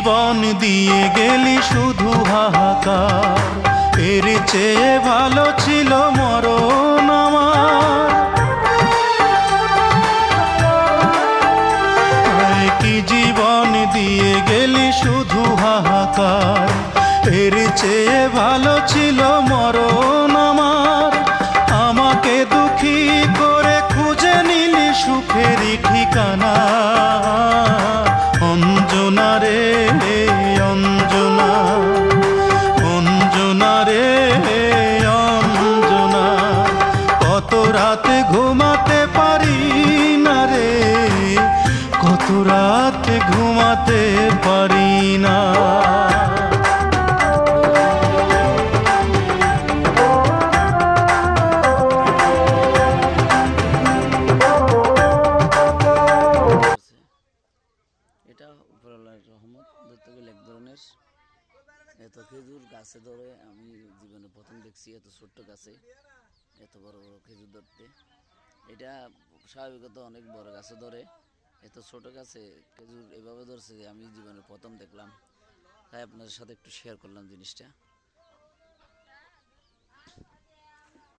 জীবন দিয়ে গেলি শুধু হাহাকার, এর চেয়ে ভালো ছিল মরণ আমার। কি জীবন দিয়ে গেলি শুধু হাহাকার, এর চেয়ে ভালো ছিল মরণ আমার। আমাকে দুঃখী করে খুঁজে নিলি সুখেরই ঠিকানা। অঞ্জনা রে অঞ্জনা, অঞ্জনা রে অঞ্জনা, কত রাতে ঘুমাতে পারি না রে, কত রাতে ঘুমাতে পারি না। এটা উপরওয়ালার রহমত, ধরতে গেলে এক ধরনের। এত খেজুর গাছে ধরে আমি জীবনে প্রথম দেখছি, এত ছোট্ট গাছে এত বড় বড় খেজুর ধরতে। এটা স্বাভাবিকত অনেক বড় গাছে ধরে, এত ছোট গাছে খেজুর এভাবে ধরছে যে আমি জীবনে প্রথম দেখলাম। তাই আপনাদের সাথে একটু শেয়ার করলাম জিনিসটা।